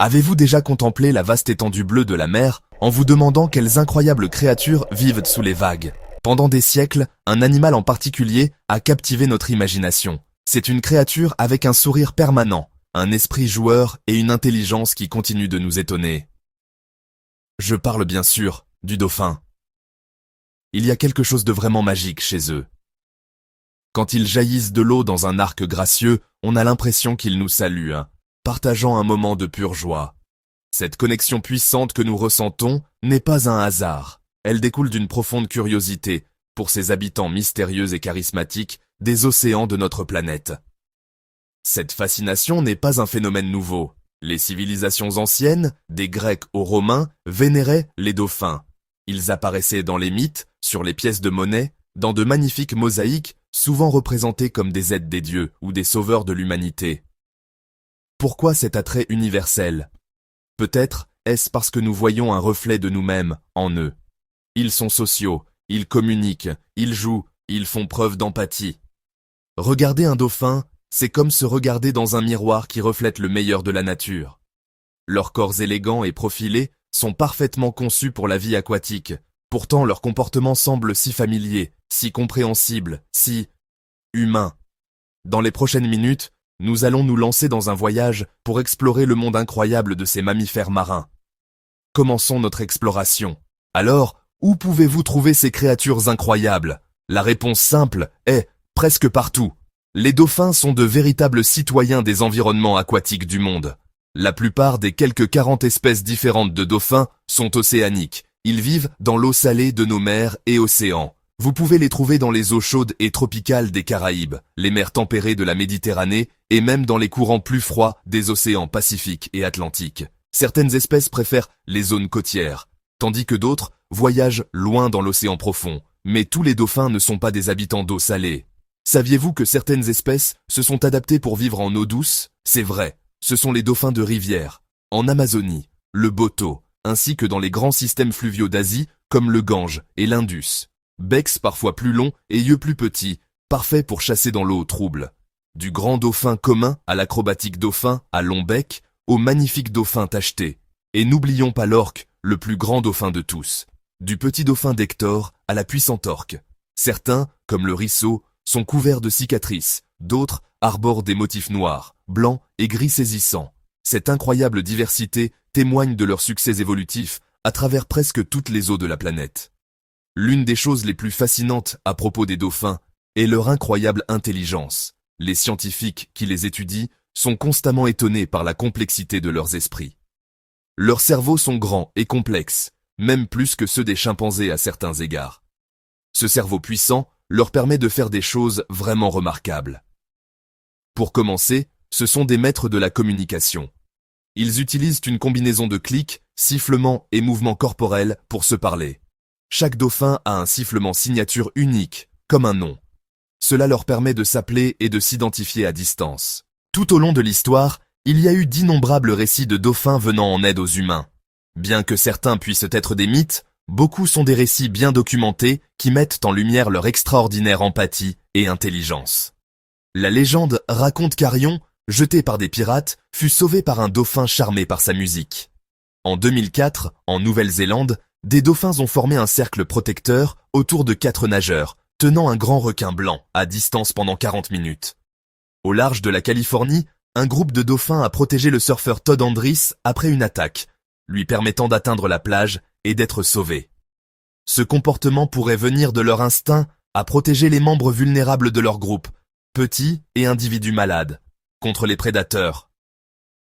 Avez-vous déjà contemplé la vaste étendue bleue de la mer en vous demandant quelles incroyables créatures vivent sous les vagues? Pendant des siècles, un animal en particulier a captivé notre imagination. C'est une créature avec un sourire permanent, un esprit joueur et une intelligence qui continue de nous étonner. Je parle bien sûr du dauphin. Il y a quelque chose de vraiment magique chez eux. Quand ils jaillissent de l'eau dans un arc gracieux, on a l'impression qu'ils nous saluent, partageant un moment de pure joie. Cette connexion puissante que nous ressentons n'est pas un hasard. Elle découle d'une profonde curiosité pour ces habitants mystérieux et charismatiques des océans de notre planète. Cette fascination n'est pas un phénomène nouveau. Les civilisations anciennes, des Grecs aux Romains, vénéraient les dauphins. Ils apparaissaient dans les mythes, sur les pièces de monnaie, dans de magnifiques mosaïques, souvent représentés comme des aides des dieux ou des sauveurs de l'humanité. Pourquoi cet attrait universel? Peut-être est-ce parce que nous voyons un reflet de nous-mêmes en eux. Ils sont sociaux, ils communiquent, ils jouent, ils font preuve d'empathie. Regarder un dauphin, c'est comme se regarder dans un miroir qui reflète le meilleur de la nature. Leurs corps élégants et profilés sont parfaitement conçus pour la vie aquatique. Pourtant, leur comportement semble si familier, si compréhensible, si humain. Dans les prochaines minutes, nous allons nous lancer dans un voyage pour explorer le monde incroyable de ces mammifères marins. Commençons notre exploration. Alors, où pouvez-vous trouver ces créatures incroyables? La réponse simple est presque partout. Les dauphins sont de véritables citoyens des environnements aquatiques du monde. La plupart des quelques 40 espèces différentes de dauphins sont océaniques. Ils vivent dans l'eau salée de nos mers et océans. Vous pouvez les trouver dans les eaux chaudes et tropicales des Caraïbes, les mers tempérées de la Méditerranée et même dans les courants plus froids des océans Pacifique et Atlantique. Certaines espèces préfèrent les zones côtières, tandis que d'autres voyagent loin dans l'océan profond. Mais tous les dauphins ne sont pas des habitants d'eau salée. Saviez-vous que certaines espèces se sont adaptées pour vivre en eau douce? C'est vrai, ce sont les dauphins de rivière, en Amazonie, le Boto, ainsi que dans les grands systèmes fluviaux d'Asie comme le Gange et l'Indus. Becs parfois plus longs et yeux plus petits, parfaits pour chasser dans l'eau trouble. Du grand dauphin commun à l'acrobatique dauphin à long bec, au magnifique dauphin tacheté. Et n'oublions pas l'orque, le plus grand dauphin de tous. Du petit dauphin d'Hector à la puissante orque. Certains, comme le risseau, sont couverts de cicatrices, d'autres arborent des motifs noirs, blancs et gris saisissants. Cette incroyable diversité témoigne de leur succès évolutif à travers presque toutes les eaux de la planète. L'une des choses les plus fascinantes à propos des dauphins est leur incroyable intelligence. Les scientifiques qui les étudient sont constamment étonnés par la complexité de leurs esprits. Leurs cerveaux sont grands et complexes, même plus que ceux des chimpanzés à certains égards. Ce cerveau puissant leur permet de faire des choses vraiment remarquables. Pour commencer, ce sont des maîtres de la communication. Ils utilisent une combinaison de clics, sifflements et mouvements corporels pour se parler. Chaque dauphin a un sifflement signature unique, comme un nom. Cela leur permet de s'appeler et de s'identifier à distance. Tout au long de l'histoire, il y a eu d'innombrables récits de dauphins venant en aide aux humains. Bien que certains puissent être des mythes, beaucoup sont des récits bien documentés qui mettent en lumière leur extraordinaire empathie et intelligence. La légende raconte qu'Arion, jeté par des pirates, fut sauvé par un dauphin charmé par sa musique. En 2004, en Nouvelle-Zélande, des dauphins ont formé un cercle protecteur autour de 4 nageurs, tenant un grand requin blanc à distance pendant 40 minutes. Au large de la Californie, un groupe de dauphins a protégé le surfeur Todd Andris après une attaque, lui permettant d'atteindre la plage et d'être sauvé. Ce comportement pourrait venir de leur instinct à protéger les membres vulnérables de leur groupe, petits et individus malades, contre les prédateurs.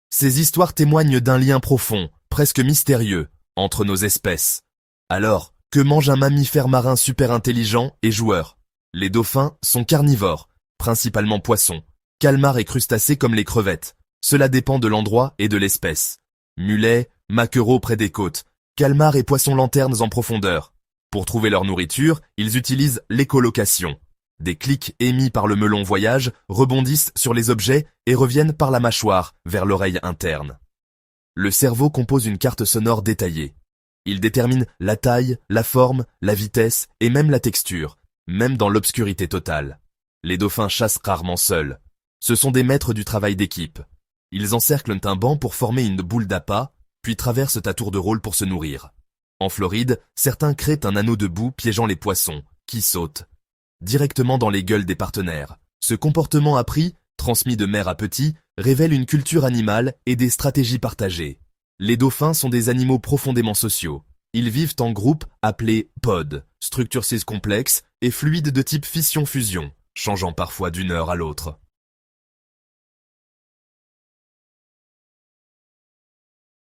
Ces histoires témoignent d'un lien profond, presque mystérieux, entre nos espèces. Alors, que mange un mammifère marin super intelligent et joueur? Les dauphins sont carnivores, principalement poissons, calmars et crustacés comme les crevettes. Cela dépend de l'endroit et de l'espèce. Mulets, maquereaux près des côtes, calmars et poissons lanternes en profondeur. Pour trouver leur nourriture, ils utilisent l'écholocation. Des clics émis par le melon voyage rebondissent sur les objets et reviennent par la mâchoire vers l'oreille interne. Le cerveau compose une carte sonore détaillée. Il détermine la taille, la forme, la vitesse et même la texture, même dans l'obscurité totale. Les dauphins chassent rarement seuls. Ce sont des maîtres du travail d'équipe. Ils encerclent un banc pour former une boule d'appât, puis traversent à tour de rôle pour se nourrir. En Floride, certains créent un anneau de boue piégeant les poissons, qui sautent directement dans les gueules des partenaires. Ce comportement appris, transmis de mère à petit, révèle une culture animale et des stratégies partagées. Les dauphins sont des animaux profondément sociaux. Ils vivent en groupes appelés pods, structures complexes et fluides de type fission-fusion, changeant parfois d'une heure à l'autre.